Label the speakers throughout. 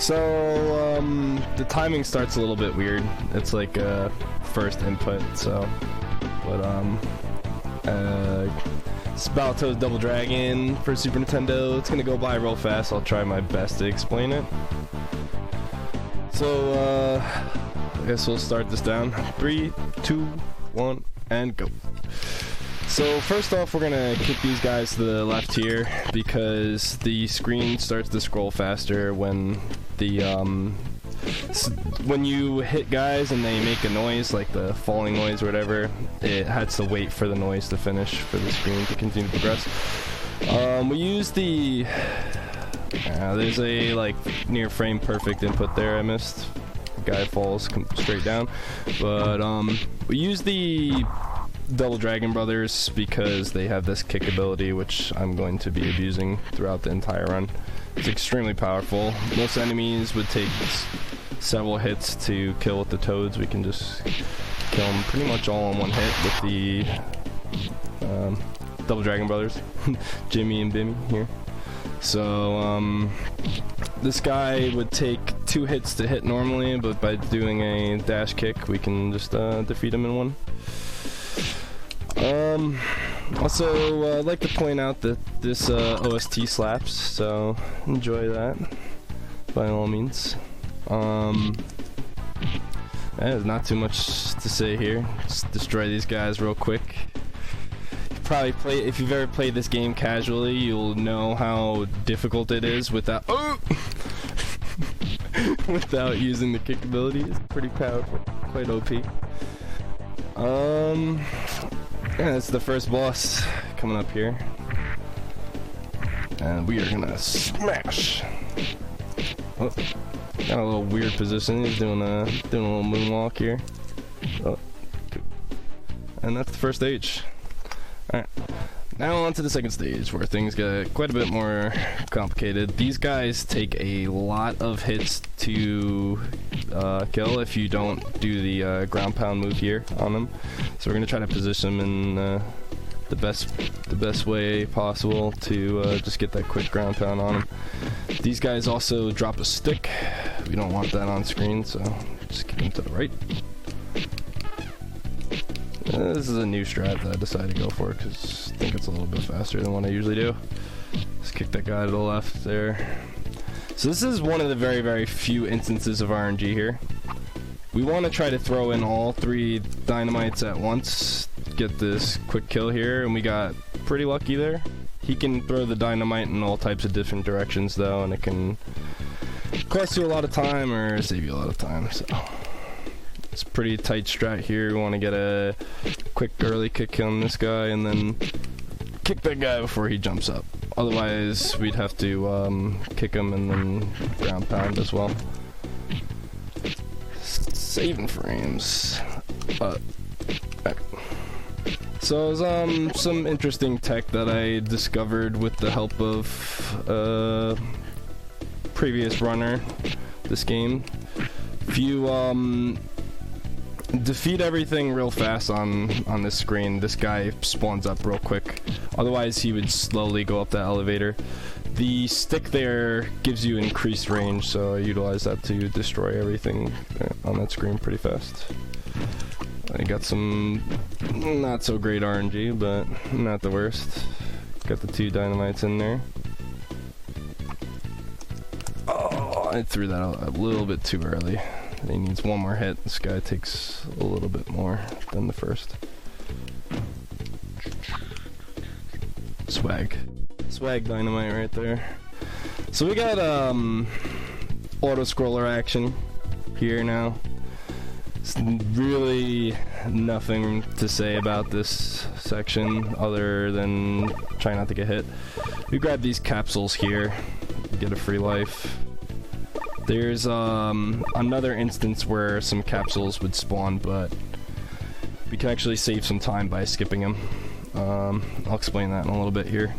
Speaker 1: So, the timing starts a little bit weird. It's like first input, so, but it's Battletoads Double Dragon for Super Nintendo. It's gonna go by real fast. I'll try my best to explain it. So, I guess we'll start this down. 3, 2, 1, and go. So first off, we're gonna kick these guys to the left here because the screen starts to scroll faster when the when you hit guys and they make a noise, like the falling noise or whatever. It has to wait for the noise to finish for the screen to continue to progress. We use the there's a like near frame perfect input there I missed. The guy falls straight down, but we use the Double Dragon Brothers because they have this kick ability, which I'm going to be abusing throughout the entire run. It's extremely powerful. Most enemies would take several hits to kill with the Toads. We can just kill them pretty much all in one hit with the Double Dragon Brothers, Jimmy and Bimmy here. So this guy would take 2 hits to hit normally, but by doing a dash kick, we can just defeat him in one. Also, I'd like to point out that this OST slaps, so enjoy that by all means. There's not too much to say here. Just destroy these guys real quick. If you've ever played this game casually, you'll know how difficult it is without without using the kick ability. It's pretty powerful, quite OP. Yeah, it's the first boss coming up here, and we are gonna smash. Oh, got a little weird position. He's doing a little moonwalk here. Oh, and that's the first stage. All right, now on to the second stage, where things get quite a bit more complicated. These guys take a lot of hits to kill if you don't do the ground pound move here on them. So we're gonna try to position them in the best way possible to just get that quick ground pound on them. These guys also drop a stick. We don't want that on screen, so just kick them to the right. This is a new strat that I decided to go for because I think it's a little bit faster than what I usually do. Just kick that guy to the left there. So this is one of the very, very few instances of RNG here. We want to try to throw in all 3 dynamites at once, get this quick kill here, and we got pretty lucky there. He can throw the dynamite in all types of different directions though, and it can cost you a lot of time or save you a lot of time. So it's a pretty tight strat here. We want to get a quick early kick on this guy and then kick that guy before he jumps up. Otherwise, we'd have to kick him and then ground pound as well. Saving frames. So there's some interesting tech that I discovered with the help of previous runner this game. If you defeat everything real fast on this screen, this guy spawns up real quick. Otherwise, he would slowly go up that elevator. The stick there gives you increased range, so I utilize that to destroy everything on that screen pretty fast. I got some not so great RNG, but not the worst. Got the 2 dynamites in there. Oh, I threw that out a little bit too early. He needs one more hit. This guy takes a little bit more than the first. Swag dynamite right there. So we got auto scroller action here now. It's really nothing to say about this section other than try not to get hit. We grab these capsules here, get a free life. There's another instance where some capsules would spawn, but we can actually save some time by skipping them. I'll explain that in a little bit here.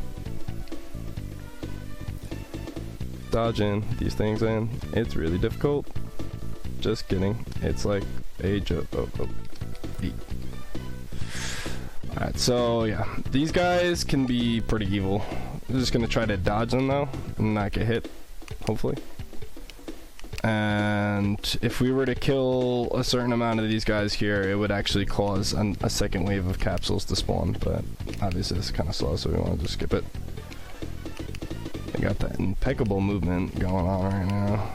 Speaker 1: Dodging these things in, it's really difficult. Just kidding. It's like a joke. Alright, so yeah, these guys can be pretty evil. I'm just gonna try to dodge them though and not get hit, hopefully. And if we were to kill a certain amount of these guys here, it would actually cause a second wave of capsules to spawn, but obviously it's kind of slow, so we want to just skip it. They got that impeccable movement going on right now.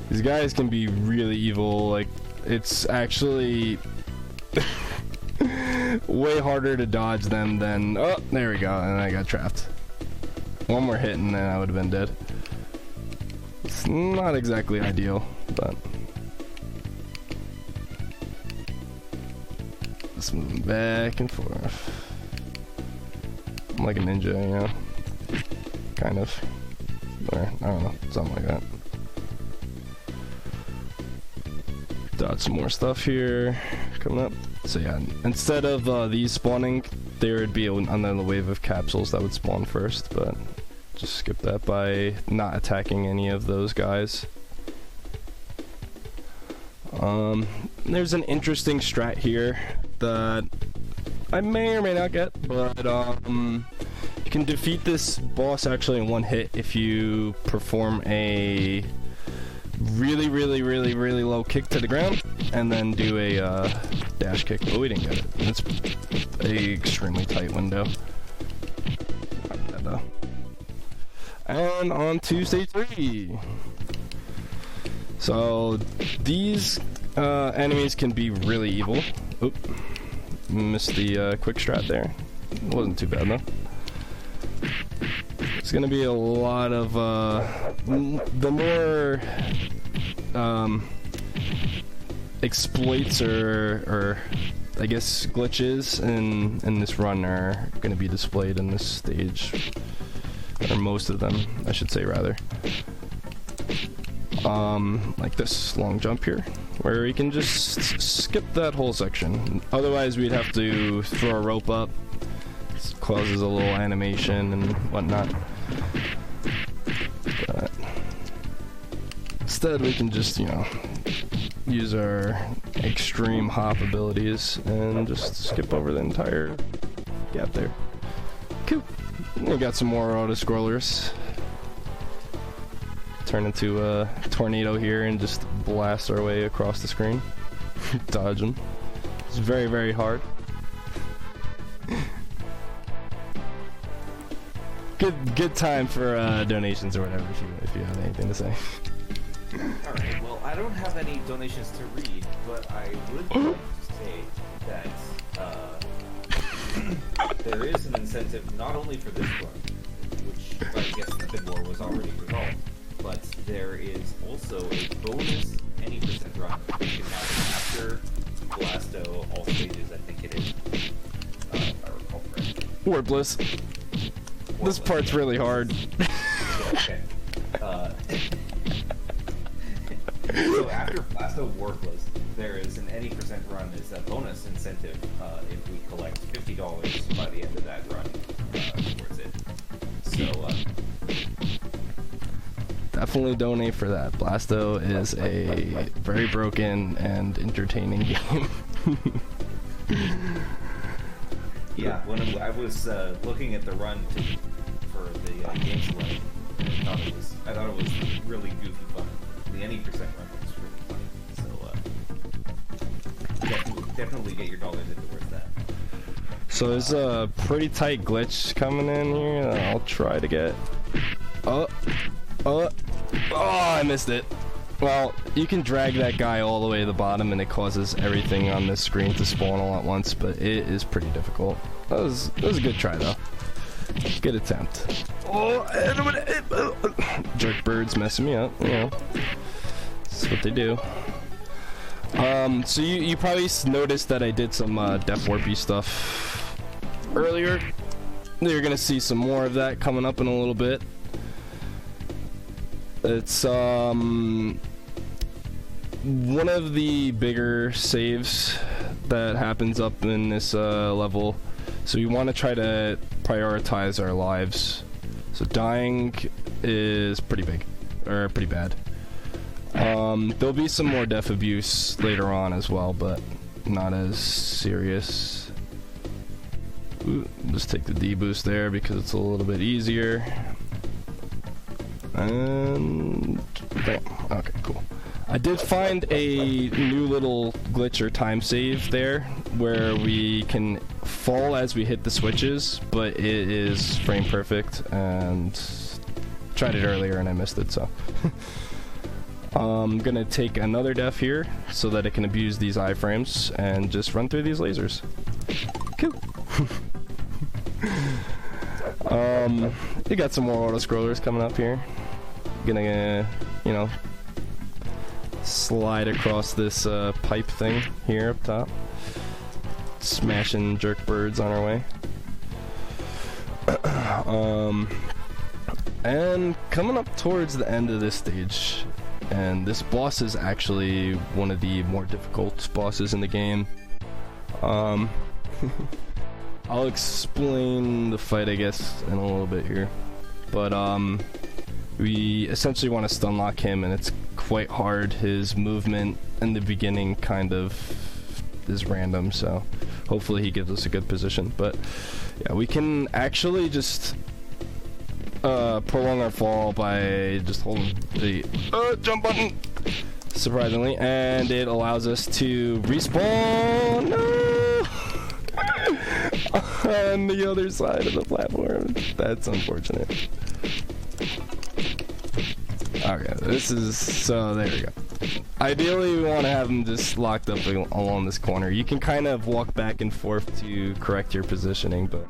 Speaker 1: These guys can be really evil, like, it's actually way harder to dodge them than... Oh, there we go, and I got trapped. One more hit and then I would have been dead. It's not exactly ideal, but... Just moving back and forth. I'm like a ninja, you know? Kind of. Or, I don't know, something like that. Dodge some more stuff here, coming up. So yeah, instead of these spawning, there would be another wave of capsules that would spawn first, but just skip that by not attacking any of those guys. There's an interesting strat here that I may or may not get, but you can defeat this boss actually in one hit if you perform a really low kick to the ground and then do a dash kick. But we didn't get it. It's a extremely tight window. Not bad though. And on to stage 3. So these enemies can be really evil. Oop, missed the quick strat there. It wasn't too bad though. It's gonna be a lot of the more exploits or I guess glitches in this run are gonna be displayed in this stage, or most of them, I should say rather. Like this long jump here, where we can just skip that whole section. Otherwise, we'd have to throw a rope up. It causes a little animation and whatnot. But instead, we can just, you know, use our extreme hop abilities and just skip over the entire gap there. Cool. We got some more auto scrollers. Turn into a tornado here and just blast our way across the screen. Dodge them. It's very hard. Good time for donations or whatever if you have anything to say.
Speaker 2: Alright, well, I don't have any donations to read, but I would like to say that there is an incentive not only for this run, which I guess the bid war was already resolved, but there is also a bonus any percent run you can have after Blasto, all stages, I think it is. If I recall correctly.
Speaker 1: Worthless. This part's really hard.
Speaker 2: Okay. So after Blasto Worthless, there is an any percent run is a bonus incentive if we collect $50 by the end of that run towards it. So
Speaker 1: definitely donate for that. Blasto is a very broken and entertaining game.
Speaker 2: Yeah, when I was looking at the run for the game select, I thought it was really goofy fun. The any percent run was really funny. So definitely get your dollars in towards that.
Speaker 1: So there's a pretty tight glitch coming in here that I'll try to get. Oh, I missed it. Well, you can drag that guy all the way to the bottom and it causes everything on this screen to spawn all at once, but it is pretty difficult. That was a good try though. Good attempt. Oh, jerk birds messing me up, you know. That's what they do. So you probably noticed that I did some Def Warpy stuff earlier. You're gonna see some more of that coming up in a little bit. It's one of the bigger saves that happens up in this level, so we want to try to prioritize our lives. So dying is pretty big, or pretty bad. There'll be some more death abuse later on as well, but not as serious. Ooh, just take the D boost there because it's a little bit easier. And bam. Okay, cool. I did find a new little glitch or time save there where we can fall as we hit the switches, but it is frame perfect, and tried it earlier and I missed it, so. I'm gonna take another def here so that it can abuse these iframes and just run through these lasers. Cool. You got some more auto scrollers coming up here. Gonna, you know, slide across this pipe thing here up top. Smashing jerk birds on our way. And coming up towards the end of this stage, and this boss is actually one of the more difficult bosses in the game. I'll explain the fight, I guess, in a little bit here. But we essentially want to stun lock him, and it's quite hard. His movement in the beginning kind of is random, so hopefully he gives us a good position. But yeah, we can actually just prolong our fall by just holding the jump button, surprisingly, and it allows us to respawn on the other side of the platform. That's unfortunate. Okay, this is, so there we go. Ideally, we want to have them just locked up along this corner. You can kind of walk back and forth to correct your positioning, but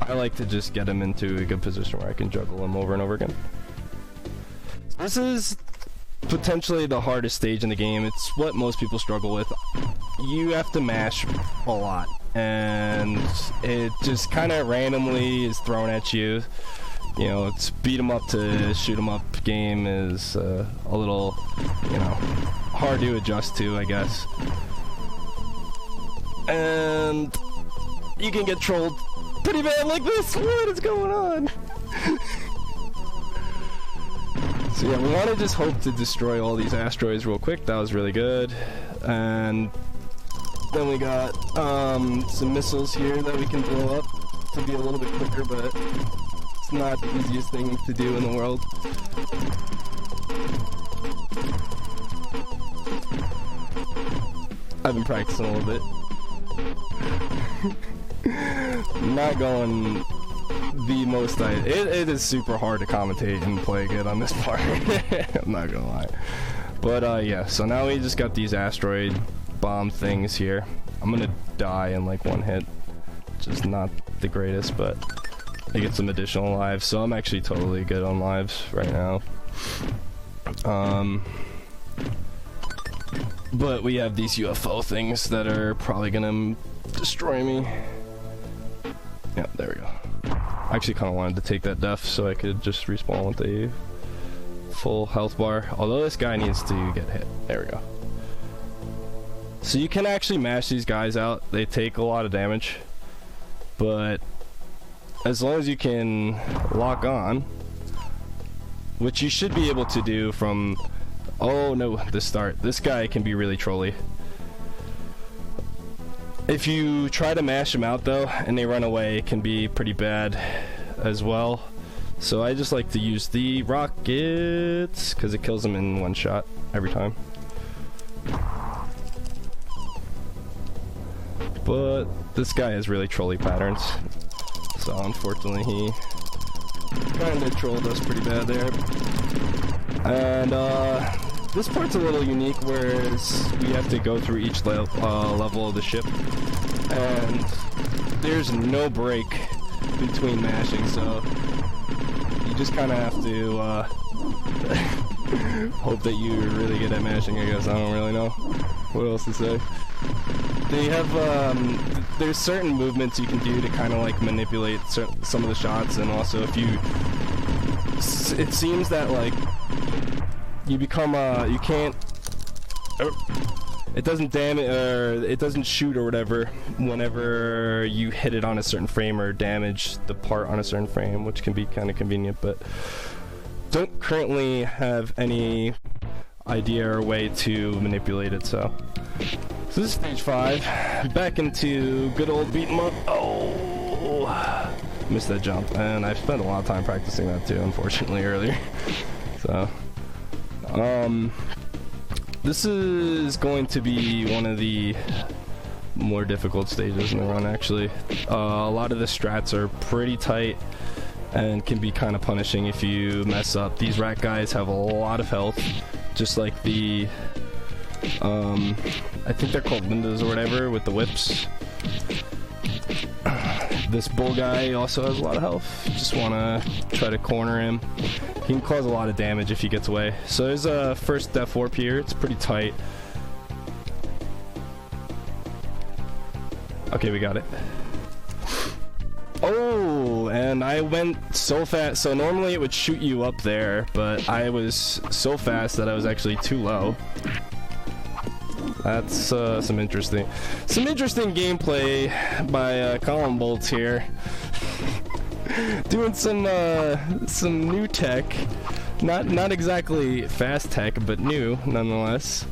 Speaker 1: I like to just get him into a good position where I can juggle him over and over again. This is potentially the hardest stage in the game. It's what most people struggle with. You have to mash a lot, and it just kind of randomly is thrown at you. You know, it's beat 'em up to shoot 'em up game is a little, you know, hard to adjust to, I guess. And you can get trolled pretty bad like this. What is going on? So yeah, we want to just hope to destroy all these asteroids real quick. That was really good. And then we got some missiles here that we can blow up to be a little bit quicker, but it's not the easiest thing to do in the world. I've been practicing a little bit. Not going the most. It is super hard to commentate and play good on this part. I'm not gonna lie. But yeah, so now we just got these asteroid bomb things here. I'm gonna die in like one hit, which is not the greatest, but I get some additional lives, so I'm actually totally good on lives right now. But we have these UFO things that are probably gonna destroy me. Yeah, there we go. I actually kind of wanted to take that def so I could just respawn with a full health bar, although this guy needs to get hit. There we go. So you can actually mash these guys out. They take a lot of damage, but as long as you can lock on, which you should be able to do from, oh no, the start. This guy can be really trolly. If you try to mash them out though and they run away, it can be pretty bad as well. So I just like to use the rockets because it kills them in one shot every time. But this guy has really trolly patterns, so unfortunately he kind of trolled us pretty bad there. And this part's a little unique, whereas we have to go through each level of the ship, and there's no break between mashing, so you just kind of have to hope that you're really good at mashing, I guess. I don't really know what else to say. They have, there's certain movements you can do to kind of like manipulate some of the shots, and also if you, it seems that like you become, you can't, it doesn't damage, or it doesn't shoot or whatever whenever you hit it on a certain frame or damage the part on a certain frame, which can be kind of convenient, but don't currently have any idea or way to manipulate it, so this is stage 5. Back into good old beat 'em up. Oh, missed that jump, and I've spent a lot of time practicing that too, unfortunately, earlier. So, This is going to be one of the more difficult stages in the run, actually. A lot of the strats are pretty tight and can be kind of punishing if you mess up. These rat guys have a lot of health, just like the I think they're called Lindas or whatever with the whips. This bull guy also has a lot of health. You just want to try to corner him. He can cause a lot of damage if he gets away. So there's a first death warp here. It's pretty tight. Okay, we got it. Oh, and I went so fast. So normally it would shoot you up there, but I was so fast that I was actually too low. That's some interesting gameplay by colinbolts here. Doing some new tech, not exactly fast tech, but new nonetheless.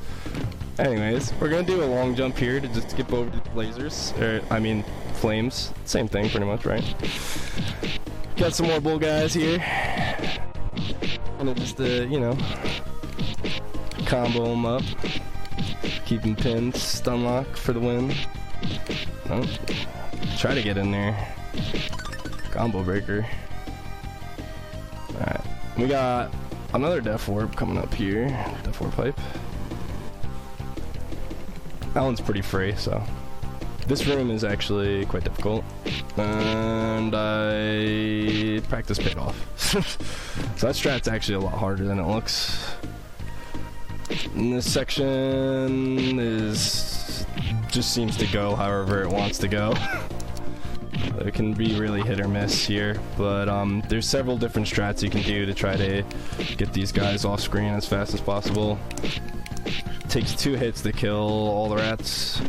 Speaker 1: Anyways, we're gonna do a long jump here to just skip over to lasers, or I mean flames. Same thing, pretty much, right? Got some more bull guys here, and just you know, combo them up. Keep him pinned, stun lock for the win. Oh, try to get in there. Combo breaker. Alright, we got another death warp coming up here. Death warp pipe. That one's pretty free, so. This room is actually quite difficult. And practice paid off. So that strat's actually a lot harder than it looks. And this section just seems to go however it wants to go. It can be really hit or miss here, but there's several different strats you can do to try to get these guys off screen as fast as possible. It takes 2 hits to kill all the rats.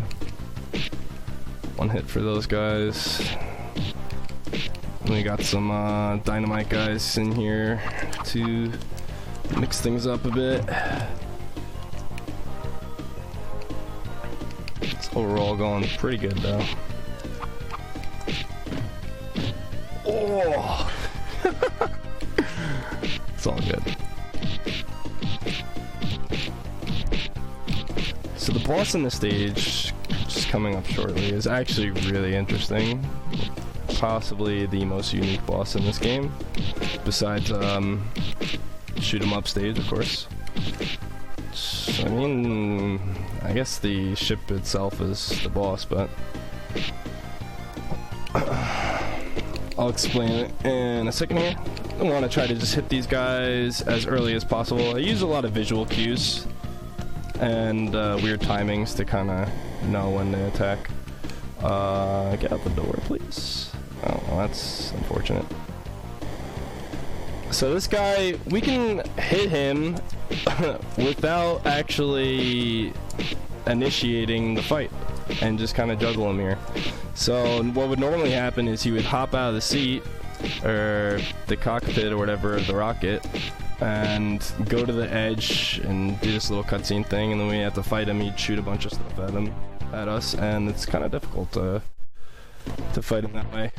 Speaker 1: 1 hit for those guys. And we got some dynamite guys in here to mix things up a bit. Overall going pretty good though. Oh! It's all good. So the boss in the stage, just coming up shortly, is actually really interesting. Possibly the most unique boss in this game, besides shoot 'em up stage, of course. I mean, I guess the ship itself is the boss, but I'll explain it in a second here. I want to try to just hit these guys as early as possible. I use a lot of visual cues and weird timings to kind of know when to attack. Get out the door, please. Oh, well, that's unfortunate. So this guy, we can hit him without actually initiating the fight and just kind of juggle him here. So what would normally happen is he would hop out of the seat or the cockpit or whatever of the rocket and go to the edge and do this little cutscene thing, and then we have to fight him. He'd shoot a bunch of stuff at us, and it's kind of difficult to fight him that way.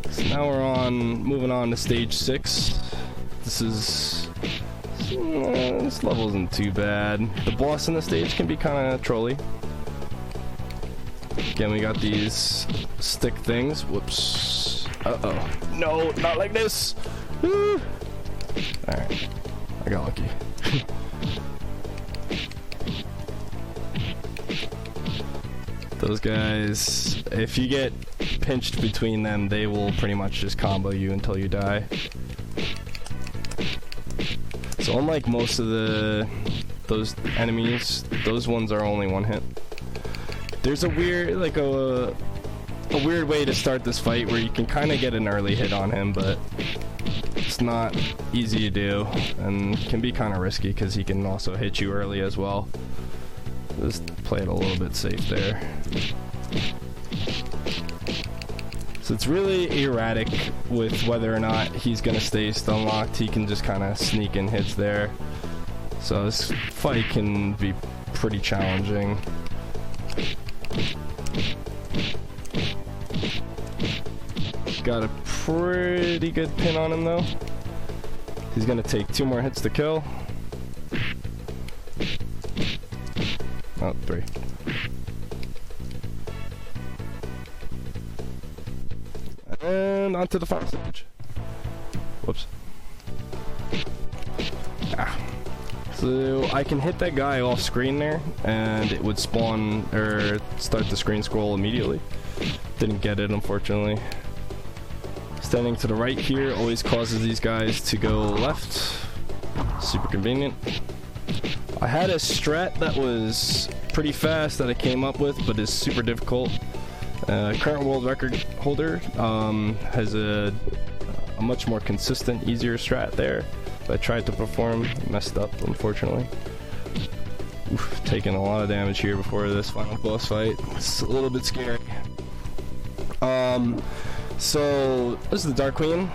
Speaker 1: So now we're moving on to stage 6. This level isn't too bad. The boss in the stage can be kind of trolly. Again, we got these stick things. Whoops. Uh-oh. No, not like this. Woo. Alright. I got lucky. Those guys, if you get pinched between them, they will pretty much just combo you until you die. So unlike most of those enemies, those ones are only 1 hit. There's a weird, like a weird way to start this fight where you can kind of get an early hit on him, but it's not easy to do and can be kind of risky because he can also hit you early as well. Just play it a little bit safe there. So it's really erratic with whether or not he's gonna stay stun locked. He can just kind of sneak in hits there. So this fight can be pretty challenging. Got a pretty good pin on him though. He's gonna take 2 more hits to kill. Oh, 3. And onto the final stage. Whoops. Ah. So I can hit that guy off screen there, and it would spawn or start the screen scroll immediately. Didn't get it, unfortunately. Standing to the right here always causes these guys to go left. Super convenient. I had a strat that was pretty fast that I came up with, but is super difficult. Current world record holder has a much more consistent, easier strat there. I tried to perform, messed up, unfortunately. Oof, taking a lot of damage here before this final boss fight. It's a little bit scary. So this is the Dark Queen.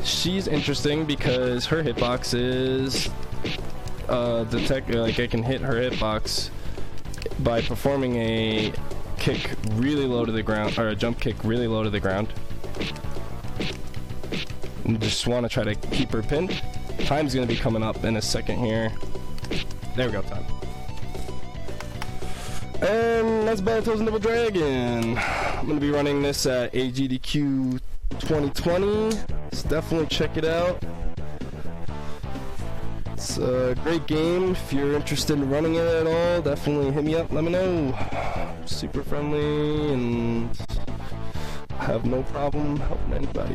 Speaker 1: She's interesting because her hitbox is like I can hit her hitbox by performing a kick really low to the ground, or a jump kick really low to the ground. And just want to try to keep her pinned. Time's going to be coming up in a second here. There we go, time. And that's Battletoads and Double Dragon. I'm going to be running this at AGDQ 2020. So definitely check it out. It's a great game. If you're interested in running it at all, definitely hit me up, let me know. Super friendly and have no problem helping anybody out.